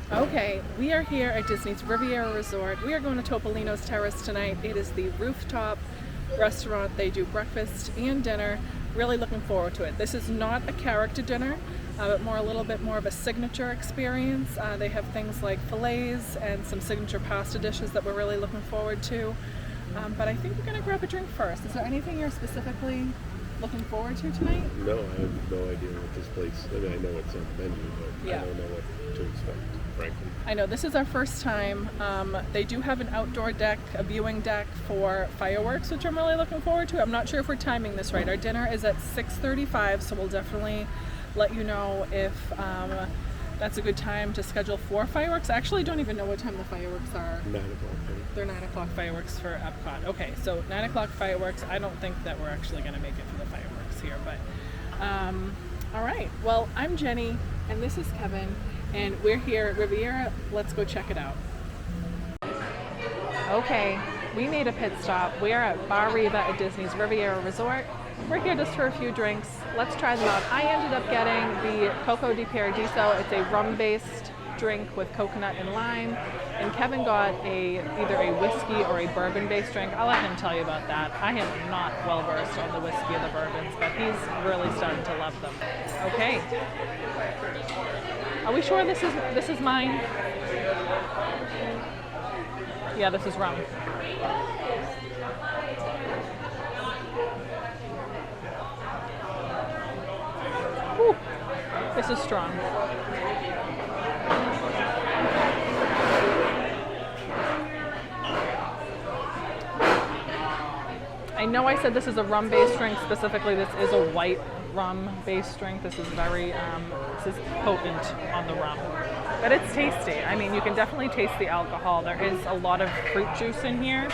Okay, we are here at Disney's Riviera Resort. We are going to Topolino's Terrace tonight. It is the rooftop restaurant. They do breakfast and dinner. Really looking forward to it. This is not a character dinner, but a little bit more of a signature experience. They have things like fillets and some signature pasta dishes that we're really looking forward to. But I think we're going to grab a drink first. Is there anything you're specifically looking forward to tonight? No, I have no idea what this place. I mean, I know what's on the menu, but Yeah. I don't know what to expect, frankly. I know this is our first time. They do have an outdoor deck, a viewing deck for fireworks, which I'm really looking forward to. I'm not sure if we're timing this right. Our dinner is at 6:35, so we'll definitely let you know if that's a good time to schedule for fireworks. I actually don't even know what time the fireworks are. 9 o'clock. They're 9 o'clock fireworks for Epcot. Okay, so 9 o'clock fireworks. I don't think that we're actually going to make it for the fireworks here, but all right. Well, I'm Jenny, and this is Kevin, and we're here at Riviera. Let's go check it out. Okay, we made a pit stop. We are at Bar Riva at Disney's Riviera Resort. We're here just for a few drinks. Let's try them out. I ended up getting the Coco di Paradiso. It's a rum-based drink with coconut and lime. And Kevin got either a whiskey or a bourbon-based drink. I'll let him tell you about that. I am not well-versed on the whiskey or the bourbons, but he's really starting to love them. Okay. Are we sure this is mine? Yeah, this is rum. Whew. This is strong. I know I said this is a rum-based drink. Specifically, this is a white rum-based drink. This is very, this is potent on the rum. But it's tasty. I mean, you can definitely taste the alcohol. There is a lot of fruit juice in here.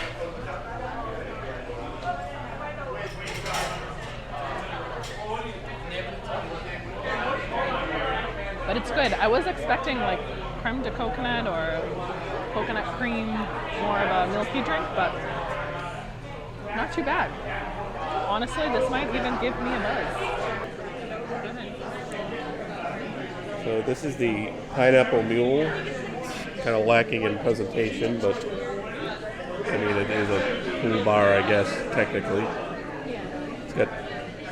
But it's good. I was expecting like creme de coconut or coconut cream, more of a milky drink, but not too bad. Honestly, this might even give me a buzz. So this is the pineapple mule. It's kind of lacking in presentation, but I mean it is a pool bar, I guess, technically. It's got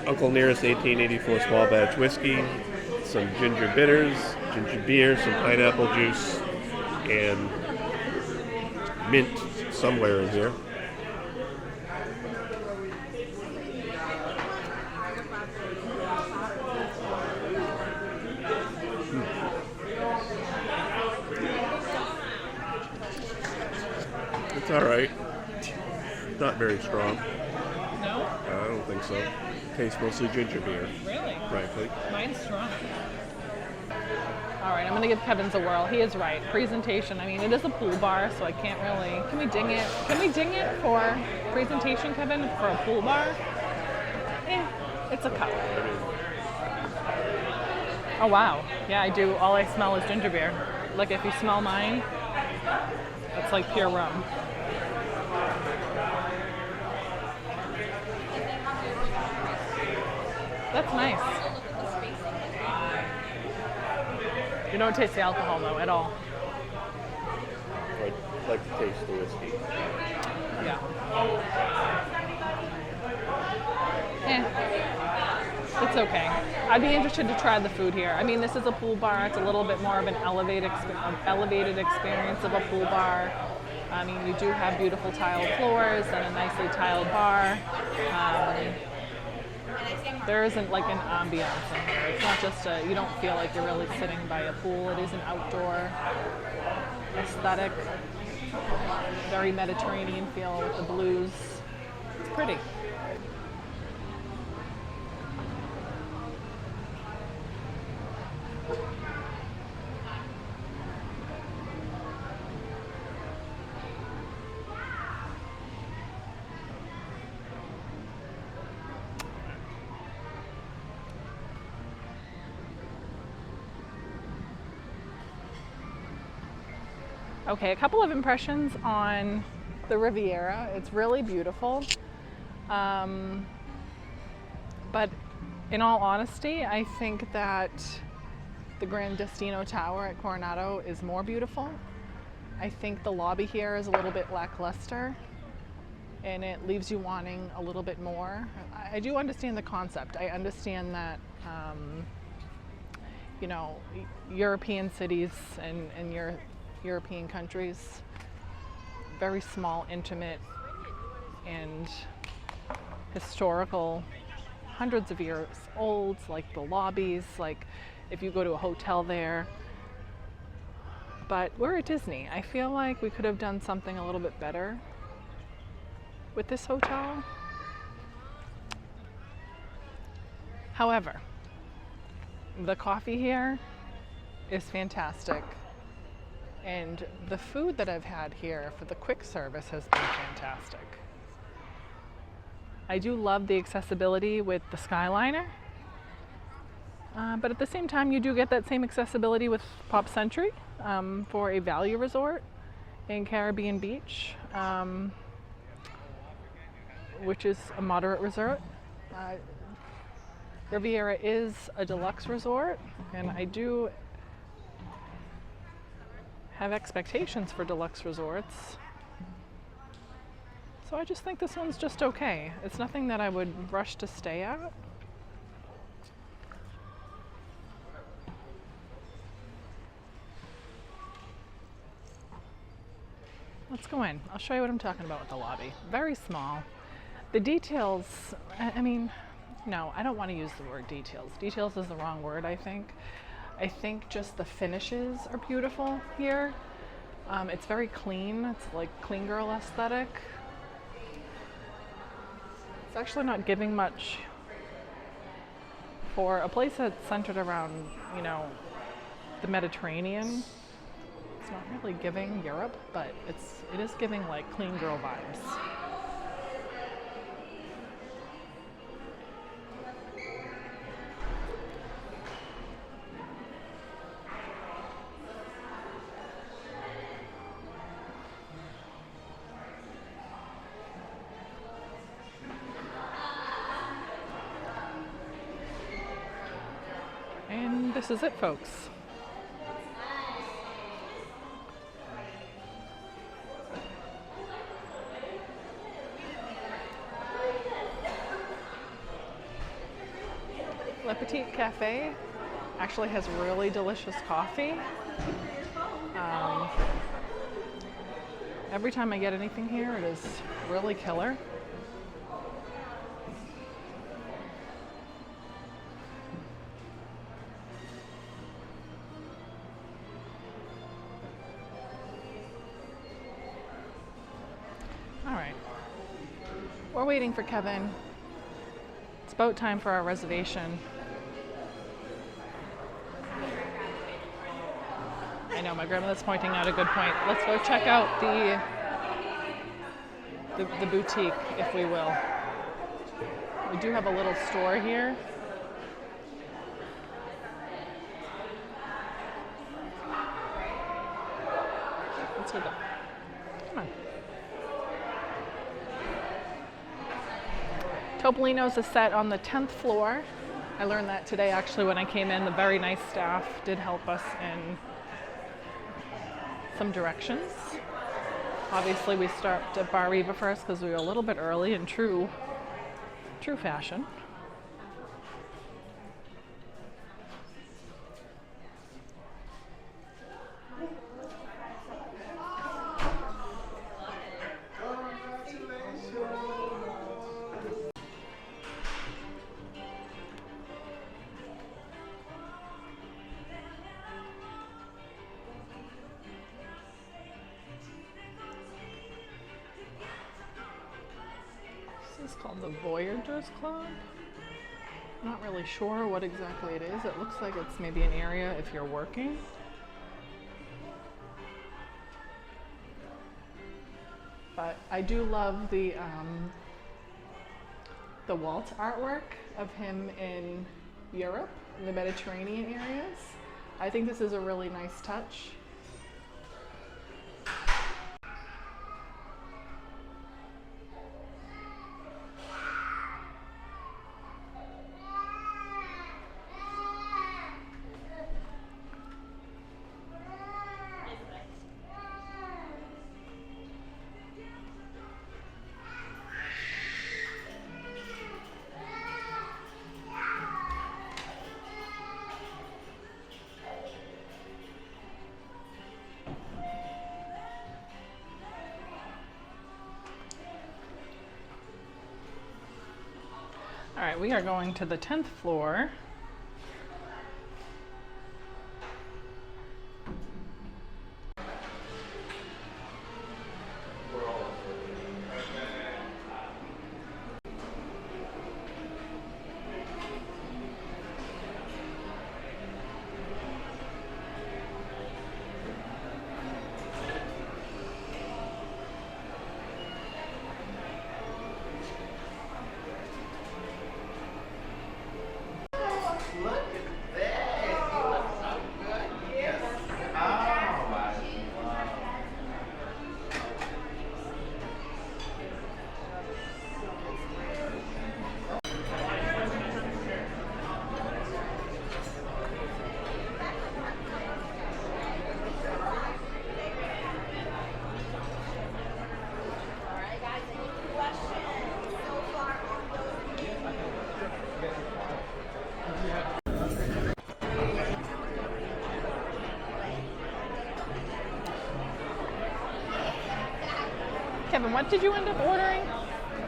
Uncle Nearest 1884 small batch whiskey, some ginger bitters, ginger beer, some pineapple juice, and mint somewhere in here. It's all right. Not very strong. No? I don't think so. Tastes mostly ginger beer, Really? frankly. Mine's strong. All right, I'm going to give Kevin's a whirl. He is right. Presentation, I mean, it is a pool bar, so I can't really... Can we ding it? Can we ding it for presentation, Kevin, for a pool bar? It's a cup. Oh, wow. Yeah, I do. All I smell is ginger beer. Like, if you smell mine, it's like pure rum. That's nice. You don't taste the alcohol though at all. I'd like to taste the whiskey. Yeah. It's okay. I'd be interested to try the food here. I mean, this is a pool bar. It's a little bit more of an elevated experience of a pool bar. I mean, you do have beautiful tiled floors and a nicely tiled bar. There isn't like an ambiance in here. It's not just you don't feel like you're really sitting by a pool. It is an outdoor aesthetic, very Mediterranean feel with the blues. It's pretty. Okay, a couple of impressions on the Riviera. It's really beautiful. But in all honesty, I think that the Grandestino Tower at Coronado is more beautiful. I think the lobby here is a little bit lackluster and it leaves you wanting a little bit more. I do understand the concept. I understand that, you know, European cities and European countries, very small, intimate, and historical, hundreds of years old, like the lobbies, like if you go to a hotel there. But we're at Disney. I feel like we could have done something a little bit better with this hotel. However, the coffee here is fantastic. And the food that I've had here for the quick service has been fantastic. I do love the accessibility with the Skyliner. But at the same time, you do get that same accessibility with Pop Century for a value resort in Caribbean Beach, which is a moderate resort. Riviera is a deluxe resort, and I do have expectations for deluxe resorts. So I just think this one's just okay. It's nothing that I would rush to stay at. Let's go in. I'll show you what I'm talking about with the lobby. Very small. The details, I mean, no, I don't want to use the word details. Details is the wrong word, I think. I think just the finishes are beautiful here. It's very clean. It's like clean girl aesthetic. It's actually not giving much for a place that's centered around, you know, the Mediterranean. It's not really giving Europe, but it is giving like clean girl vibes. And this is it, folks. Le Petit Cafe actually has really delicious coffee. Every time I get anything here, it is really killer. All right, we're waiting for Kevin. It's about time for our reservation. I know, my grandmother's pointing out a good point. Let's go check out the boutique, if we will. We do have a little store here. Let's go. Come on. Topolino's is set on the 10th floor. I learned that today actually when I came in. The very nice staff did help us in some directions. Obviously we stopped at Bar Riva first because we were a little bit early in true fashion. This is called the Voyagers Club. Not really sure what exactly it is. It looks like it's maybe an area if you're working. But I do love the Walt artwork of him in Europe, in the Mediterranean areas. I think this is a really nice touch. right, we are going to the 10th floor. Kevin, what did you end up ordering?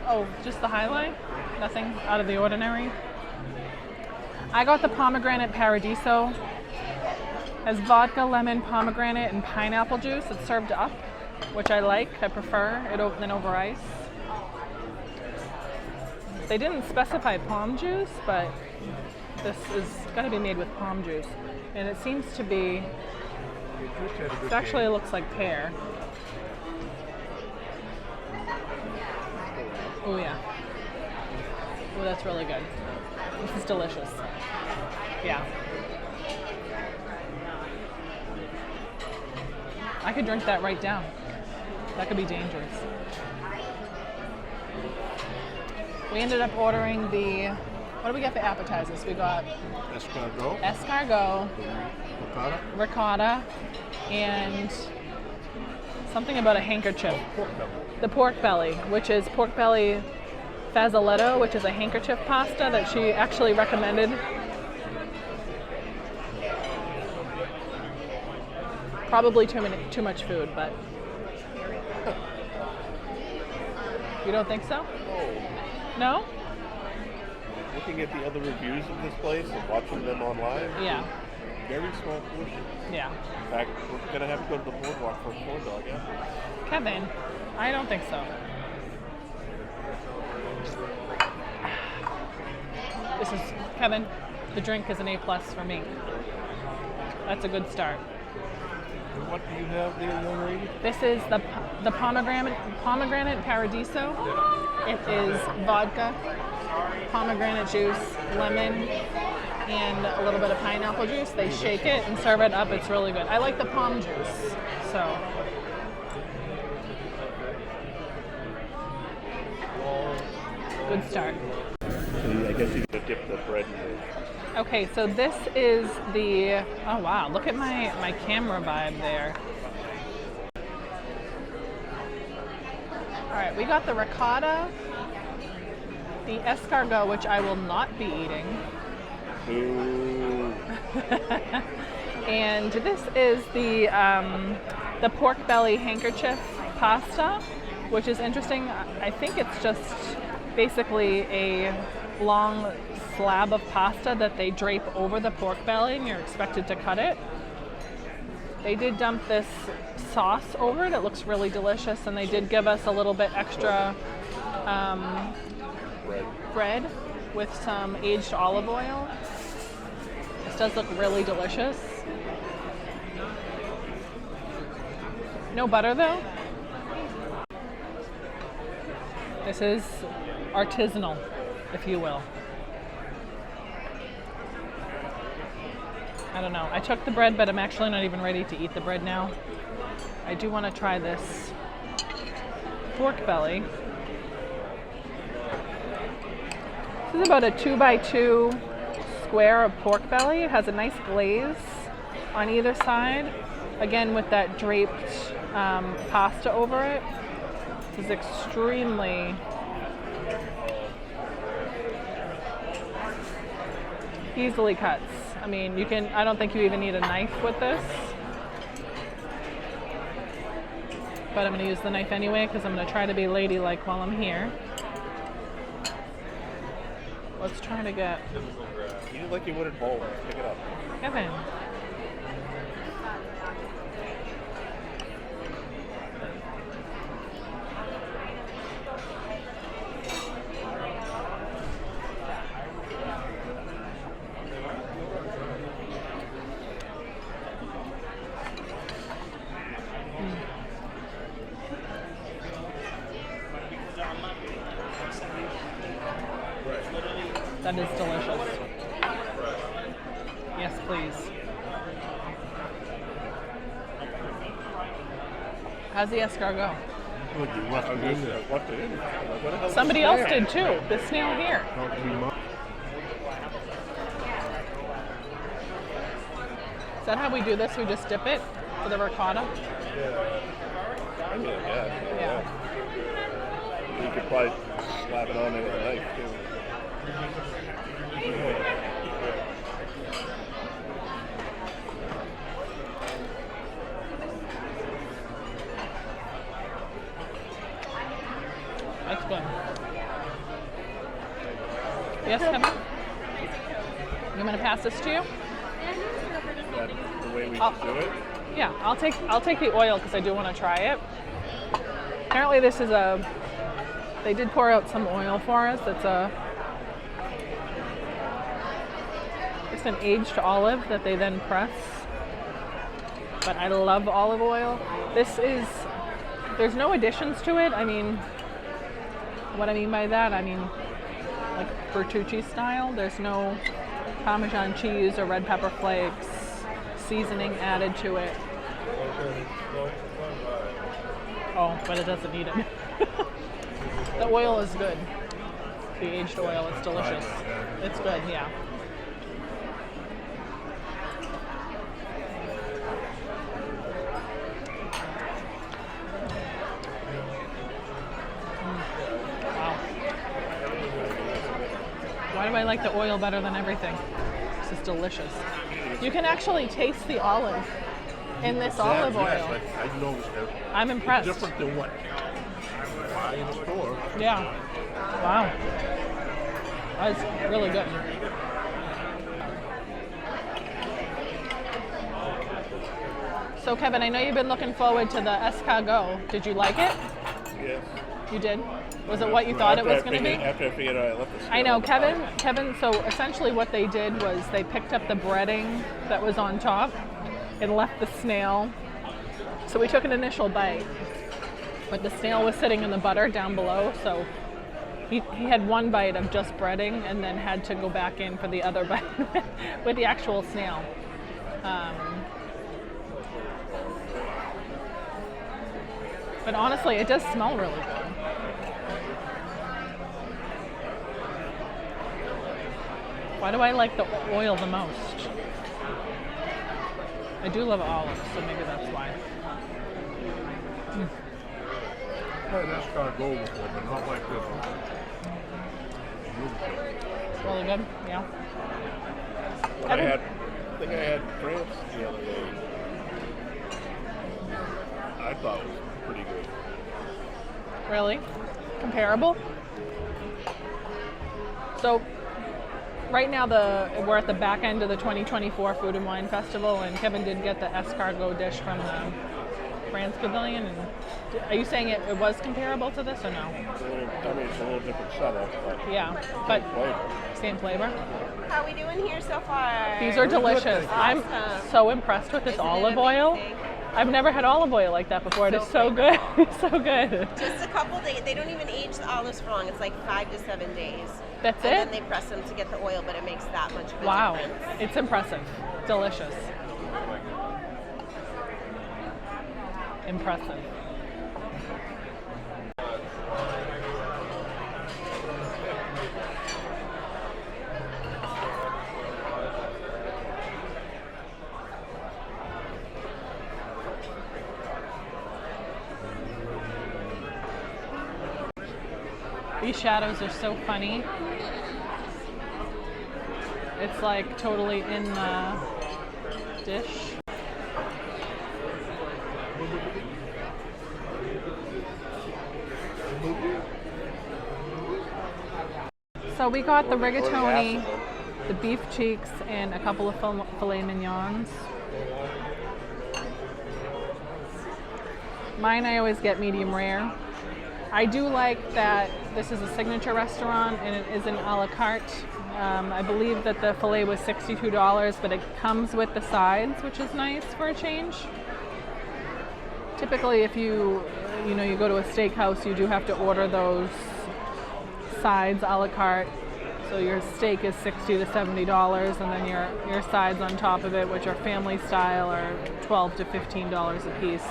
Oh, just the highlight? Nothing out of the ordinary? I got the pomegranate paradiso. Has vodka, lemon, pomegranate, and pineapple juice. It's served up, which I like. I prefer it than over ice. They didn't specify palm juice, but this is going to be made with palm juice. And it seems to be, it actually looks like pear. Oh yeah. Oh, that's really good. This is delicious. Yeah. I could drink that right down. That could be dangerous. We ended up ordering the, what did we get for appetizers? We got escargot, ricotta, and something about a handkerchief. The pork belly, which is pork belly fazzoletto, which is a handkerchief pasta that she actually recommended. Probably too much food, but you don't think so? No? Looking at the other reviews of this place and watching them online, Yeah. very small portion. Yeah. In fact, we're gonna have to go to the Boardwalk for a corn dog after. Kevin, I don't think so. This is, Kevin, the drink is an A+ for me. That's a good start. And what do you have there, young lady? This is the pomegranate paradiso. It is vodka, pomegranate juice, lemon, and a little bit of pineapple juice. They shake it and serve it up. It's really good. I like the palm juice, so. Good start. I guess you could dip the bread in there. Okay, so this is the, oh wow, look at my camera vibe there. All right, we got the ricotta, the escargot, which I will not be eating. Ooh. And this is the pork belly handkerchief pasta, which is interesting. I think it's just basically a long slab of pasta that they drape over the pork belly and you're expected to cut it. They did dump this sauce over it. It looks really delicious, and they did give us a little bit extra bread with some aged olive oil. This does look really delicious. No butter though. This is artisanal, if you will. I don't know. I took the bread, but I'm actually not even ready to eat the bread now. I do want to try this pork belly. This is about a 2x2 square of pork belly. It has a nice glaze on either side. Again, with that draped pasta over it. This is extremely easily cuts. I mean, you can, I don't think you even need a knife with this. But I'm going to use the knife anyway because I'm going to try to be ladylike while I'm here. Let's try to get You like you would at bowling. Pick it up. Kevin. That is delicious. Yes, please. How's the escargot? Look, you left it in there. Left it in. Like, what the hell is Somebody this else snail? did too. The snail here. Don't be mu- Is that how we do this? We just dip it for the ricotta? I mean, yeah. Yeah. You could probably slap it on there with a knife too. That's good. Yes, Kevin? You want me to pass this to you? Is that the way we I'll- should do it? Yeah, I'll take the oil because I do want to try it. Apparently this is they did pour out some oil for us. It's an aged olive that they then press. But I love olive oil. There's no additions to it. I mean, what I mean by that, I mean like Bertucci style. There's no Parmesan cheese or red pepper flakes, seasoning added to it. Oh, but it doesn't need it. The oil is good. The aged oil, it's delicious. It's good, yeah. Wow. Why do I like the oil better than everything? This is delicious. You can actually taste the olive in this olive oil. Yes, I noticed that. I'm impressed. It's different than what you buy in the store. Yeah. Wow. That's really good. So Kevin, I know you've been looking forward to the escargot. Did you like it? Yes. You did? Was it what you thought it was going to be? After I figured out I left the I know, Kevin, so essentially what they did was they picked up the breading that was on top and left the snail. So we took an initial bite, but the snail was sitting in the butter down below, so he had one bite of just breading and then had to go back in for the other bite with the actual snail. But honestly, it does smell really good. Why do I like the oil the most? I do love olives, so maybe that's why. I had escargot before, but not like this one. It's really good, yeah. I think I had Terrace the other day. I thought it was pretty good. Really? Comparable? So, right now we're at the back end of the 2024 Food and Wine Festival, and Kevin did get the escargot dish from the France Pavilion. And are you saying it was comparable to this or no? It's a little different setup, but Yeah, but flavor. same flavor. How are we doing here so far? These are delicious. I'm Awesome. so impressed with this Isn't it olive oil. amazing? I've never had olive oil like that before. It is so good. It's so good. Just a couple days. They don't even age the olives for long. It's like 5 to 7 days. That's And it? then they press them to get the oil, but it makes that much of a Wow. difference. It's impressive. Delicious. Impressive. These shadows are so funny. It's like totally in the dish. So So we got the rigatoni, the beef cheeks, and a couple of filet mignons. Mine I always get medium rare. I do like that this is a signature restaurant and it is an a la carte. I believe that the filet was $62, but it comes with the sides, which is nice for a change. Typically, if you go to a steakhouse, you do have to order those sides a la carte. So your steak is $60 to $70, and then your sides on top of it, which are family style, are $12 to $15 a piece.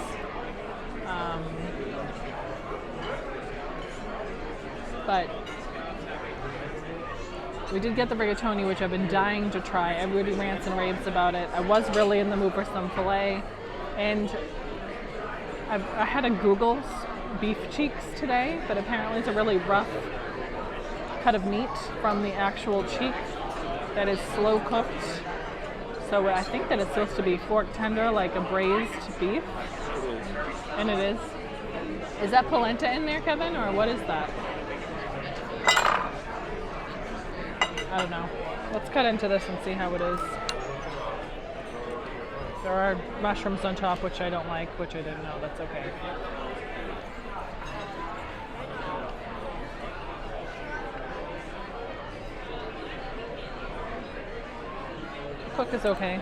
But we did get the rigatoni, which I've been dying to try. Everybody rants and raves about it. I was really in the mood for some filet, and I had a Google's beef cheeks today, but apparently it's a really rough cut of meat from the actual cheek that is slow cooked. So I think that it's supposed to be fork tender, like a braised beef, and it is. Is that polenta in there, Kevin, or what is that? I don't know. Let's cut into this and see how it is. There are mushrooms on top, which I don't like, which I didn't know. That's okay. The cook is okay.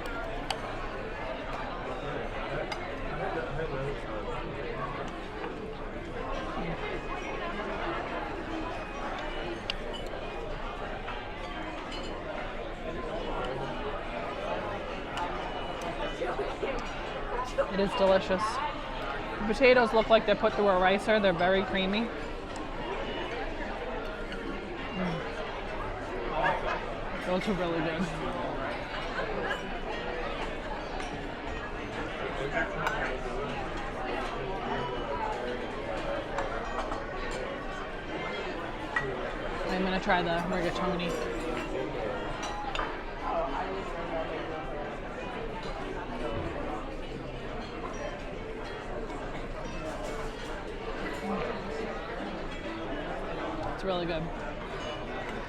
It is delicious. The potatoes look like they're put through a ricer. They're very creamy. Those are really good. I'm going to try the rigatoni. It's really good.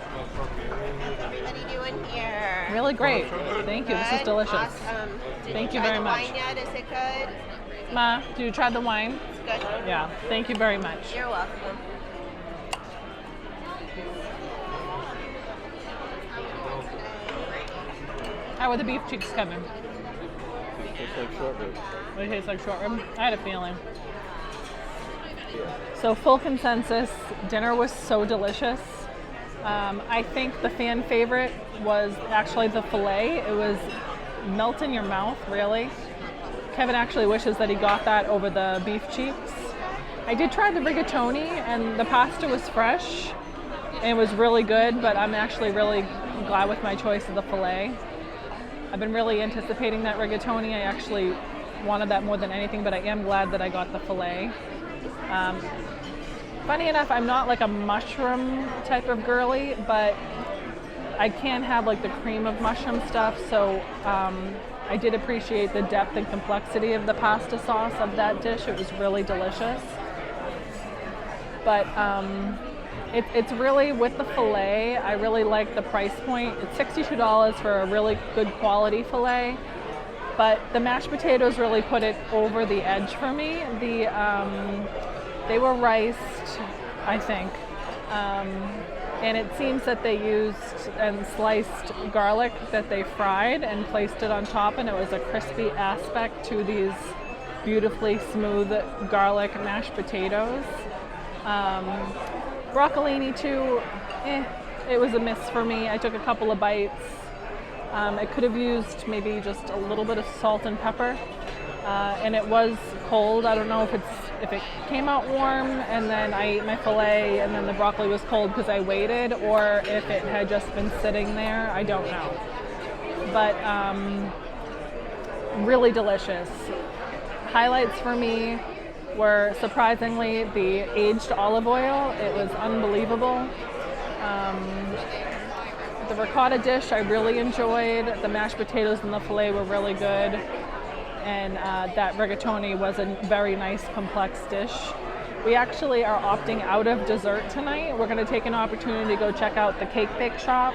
How's everybody doing here? Really great. Thank you. This is Good? delicious. Awesome. Did Thank you you try very the much. wine yet? Is it good? Ma, did you try the wine? It's good. Yeah. Thank you very much. You're welcome. How are the beef cheeks coming? Tastes like short ribs. It tastes like short rib. I had a feeling. So full consensus, dinner was so delicious. I think the fan favorite was actually the filet. It was melt in your mouth, really. Kevin actually wishes that he got that over the beef cheeks. I did try the rigatoni, and the pasta was fresh. And it was really good, but I'm actually really glad with my choice of the filet. I've been really anticipating that rigatoni. I actually wanted that more than anything, but I am glad that I got the filet. Funny enough, I'm not like a mushroom type of girly, but I can have like the cream of mushroom stuff, so I did appreciate the depth and complexity of the pasta sauce of that dish. It was really delicious. But it's really, with the filet, I really like the price point. It's $62 for a really good quality filet, but the mashed potatoes really put it over the edge for me. They were riced, I think, and it seems that they used and sliced garlic that they fried and placed it on top, and it was a crispy aspect to these beautifully smooth garlic mashed potatoes. Broccolini too, it was a miss for me. I took a couple of bites. I could have used maybe just a little bit of salt and pepper, and it was cold. I don't know if it came out warm and then I ate my filet and then the broccoli was cold because I waited, or if it had just been sitting there. I don't know. But really delicious. Highlights for me were surprisingly the aged olive oil. It was unbelievable. The ricotta dish I really enjoyed. The mashed potatoes and the filet were really good. And that rigatoni was a very nice, complex dish. We actually are opting out of dessert tonight. We're going to take an opportunity to go check out the cake bake shop.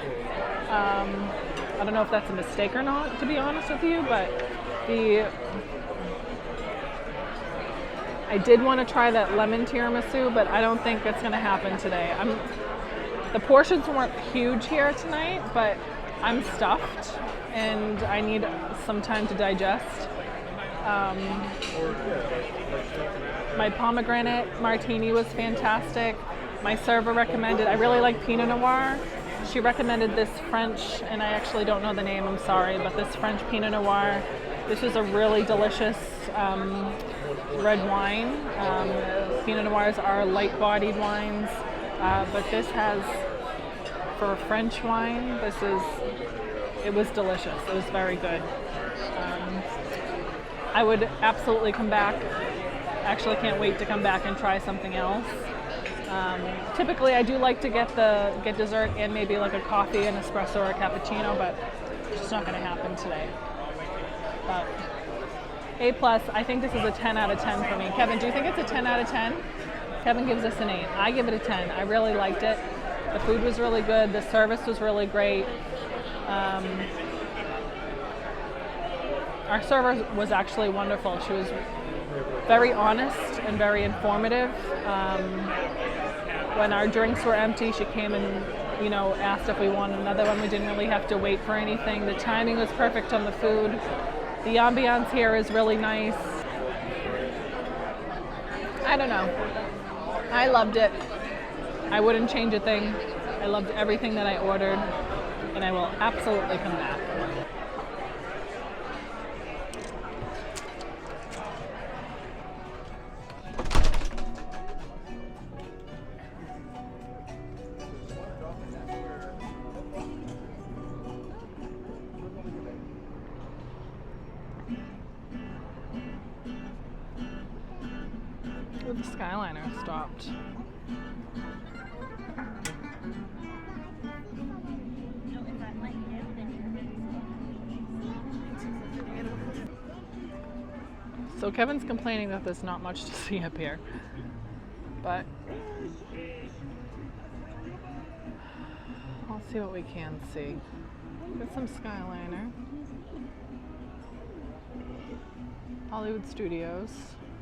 I don't know if that's a mistake or not, to be honest with you, but I did want to try that lemon tiramisu, but I don't think it's going to happen today. The portions weren't huge here tonight, but I'm stuffed and I need some time to digest. My pomegranate martini was fantastic. My server recommended, I really like Pinot Noir. She recommended this French, and I actually don't know the name, I'm sorry, but this French Pinot Noir. This is a really delicious red wine. Pinot Noirs are light-bodied wines, but this has, for a French wine, it was delicious. It was very good. I would absolutely come back. Actually, can't wait to come back and try something else. Typically, I do like to get dessert and maybe like a coffee, an espresso, or a cappuccino, but it's just not going to happen today. But A+, I think this is a 10 out of 10 for me. Kevin, do you think it's a 10 out of 10? Kevin gives us an 8. I give it a 10. I really liked it. The food was really good. The service was really great. Our server was actually wonderful. She was very honest and very informative. When our drinks were empty, she came and, asked if we wanted another one. We didn't really have to wait for anything. The timing was perfect on the food. The ambiance here is really nice. I don't know. I loved it. I wouldn't change a thing. I loved everything that I ordered, and I will absolutely come back. The Skyliner stopped. So Kevin's complaining that there's not much to see up here, but I'll see what we can see. Get some Skyliner. Hollywood Studios.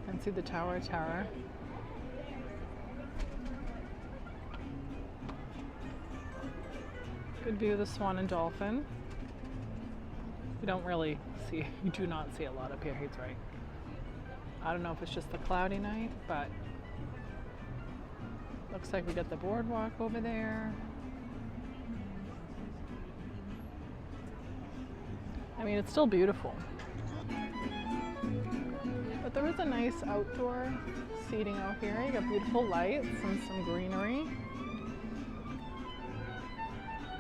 And see the Tower of Terror. Good view of the Swan and Dolphin. You do not see a lot up here, he's right. I don't know if it's just the cloudy night, but looks like we got the Boardwalk over there. I mean, it's still beautiful. But there is a nice outdoor seating out here. You got beautiful lights and some greenery.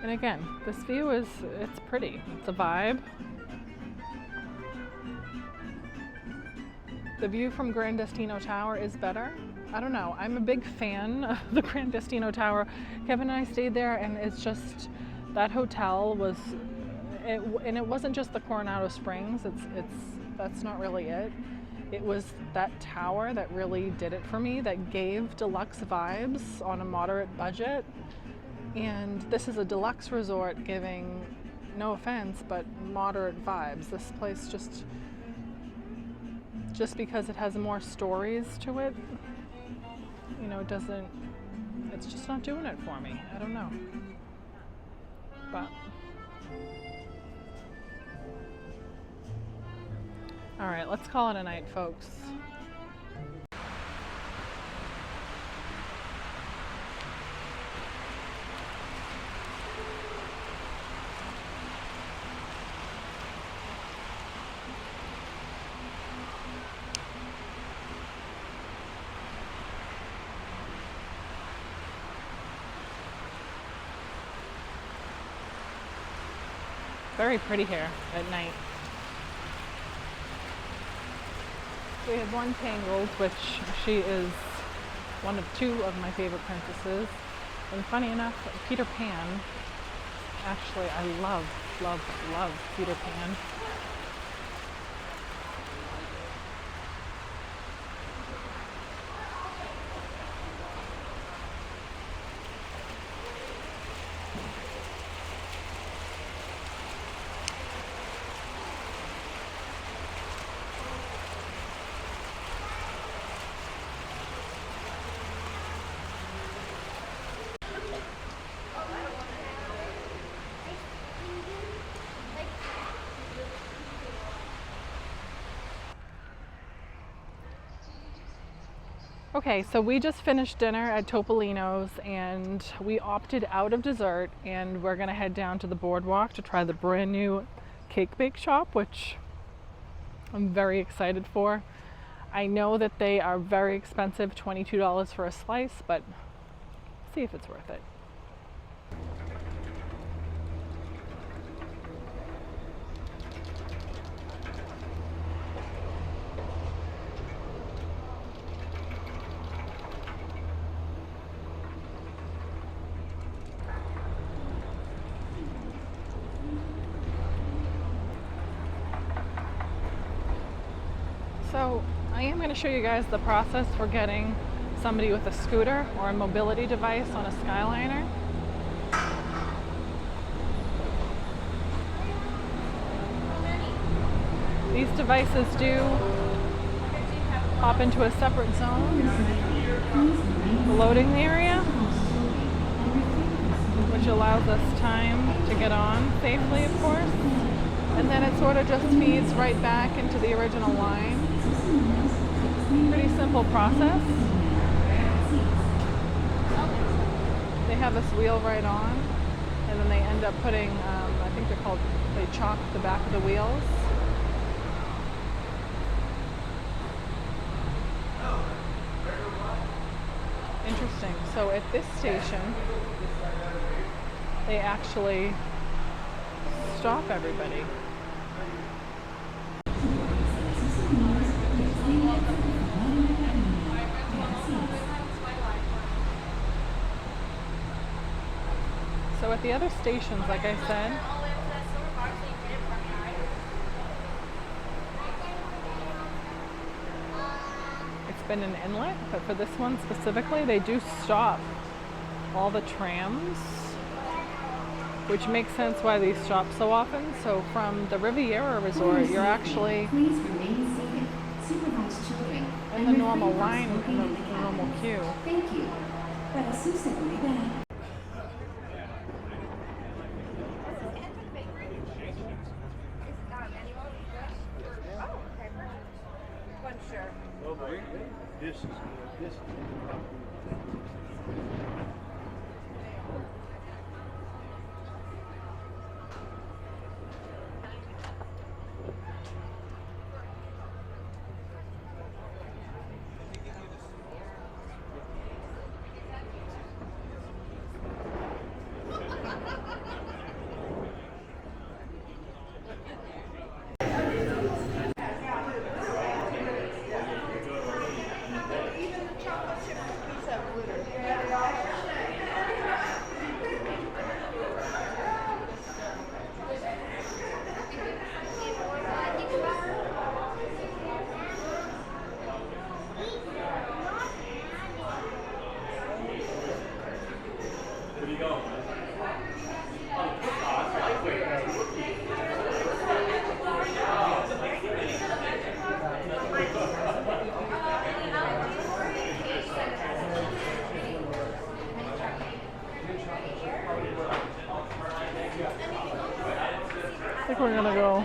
And again, this view it's pretty. It's a vibe. The view from Gran Destino Tower is better. I don't know. I'm a big fan of the Gran Destino Tower. Kevin and I stayed there, and it's just, that hotel was, and it wasn't just the Coronado Springs. That's not really it. It was that tower that really did it for me, that gave deluxe vibes on a moderate budget. And this is a deluxe resort giving, no offense, but moderate vibes. This place just because it has more stories to it, it's just not doing it for me. I don't know. But all right, let's call it a night, folks. Very pretty here at night. We have one Tangled, which she is one of two of my favorite princesses. And funny enough, Peter Pan, actually I love Peter Pan. Okay, so we just finished dinner at Topolino's and we opted out of dessert, and we're gonna head down to the Boardwalk to try the brand new cake bake shop, which I'm very excited for. I know that they are very expensive, $22 for a slice, but see if it's worth it. So I am going to show you guys the process for getting somebody with a scooter or a mobility device on a Skyliner. These devices do hop into a separate zone, the loading area, which allows us time to get on safely, of course. And then it sort of just feeds right back into the original line. Pretty simple process. They have this wheel right on, and then they end up putting, I think they chalk the back of the wheels. Interesting. So at this station, they actually stop everybody. So at the other stations, like I said, it's been an inlet, but for this one specifically, they do stop all the trams, which makes sense why they stop so often. So from the Riviera Resort, you're actually in the normal line, in the normal queue. Thank you. Para su seguridad. I think we're gonna go.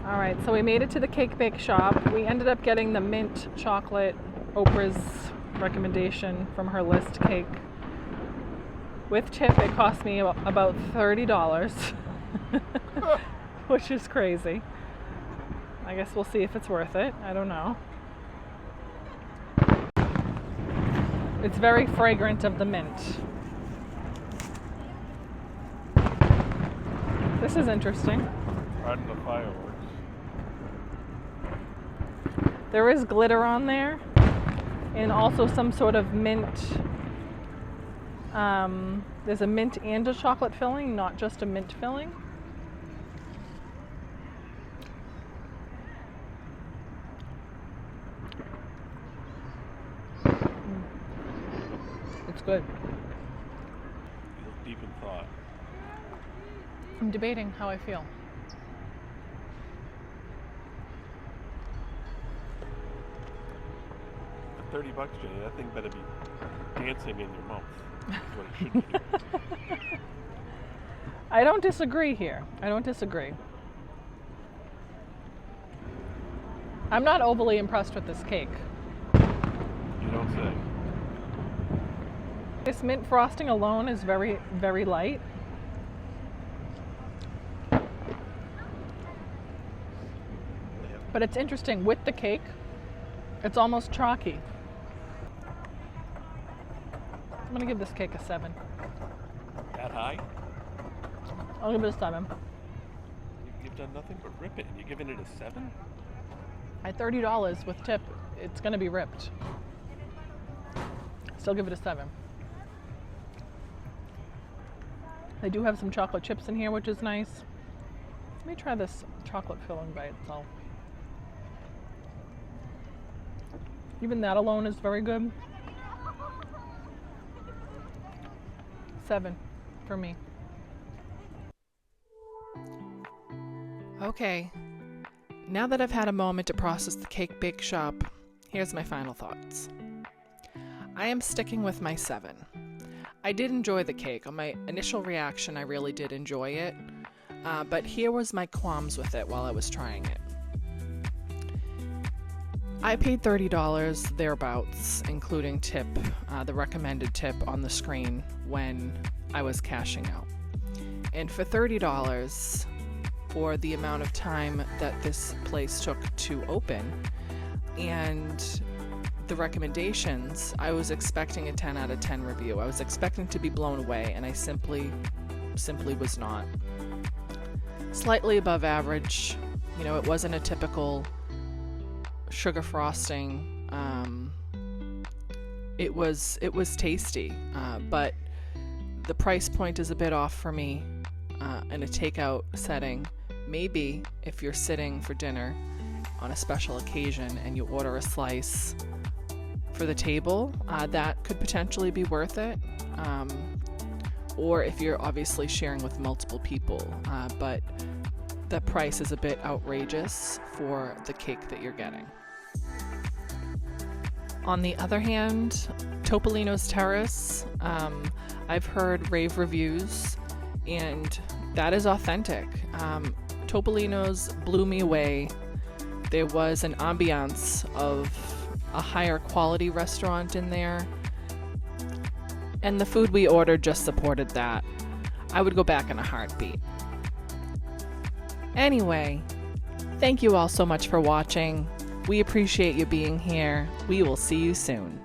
Alright, so we made it to the cake bake shop. We ended up getting the mint chocolate, Oprah's recommendation from her list cake. With tip, it cost me about $30, which is crazy. I guess we'll see if it's worth it. I don't know. It's very fragrant of the mint. This is interesting. Pardon the fireworks. There is glitter on there, and also some sort of mint There's a mint and a chocolate filling, not just a mint filling. It's good. You look deep in thought. I'm debating how I feel. For $30, Jenny, that thing better be dancing in your mouth. That's what it should be doing. I don't disagree here. I don't disagree. I'm not overly impressed with this cake. You don't say. This mint frosting alone is very, very light. But it's interesting, with the cake, it's almost chalky. I'm gonna give this cake a 7. That high? I'll give it a 7. You've done nothing but rip it, and you're giving it a 7? At $30 with tip, it's gonna be ripped. Still give it a 7. They do have some chocolate chips in here, which is nice. Let me try this chocolate filling by itself. Even that alone is very good. 7 for me. Okay, now that I've had a moment to process the cake bake shop, here's my final thoughts. I am sticking with my 7. I did enjoy the cake. On my initial reaction, I really did enjoy it, but here was my qualms with it while I was trying it. I paid $30 thereabouts, including tip, the recommended tip on the screen when I was cashing out. And for $30, for the amount of time that this place took to open and the recommendations, I was expecting a 10 out of 10 review. I was expecting to be blown away, and I simply was not. Slightly above average. You know, it wasn't a typical sugar frosting. It was tasty, but the price point is a bit off for me in a takeout setting. Maybe if you're sitting for dinner on a special occasion and you order a slice for the table, that could potentially be worth it. Or if you're obviously sharing with multiple people, but the price is a bit outrageous for the cake that you're getting. On the other hand, Topolino's Terrace, I've heard rave reviews, and that is authentic. Topolino's blew me away. There was an ambiance of a higher quality restaurant in there, and the food we ordered just supported that. I would go back in a heartbeat. Anyway, thank you all so much for watching. We appreciate you being here. We will see you soon.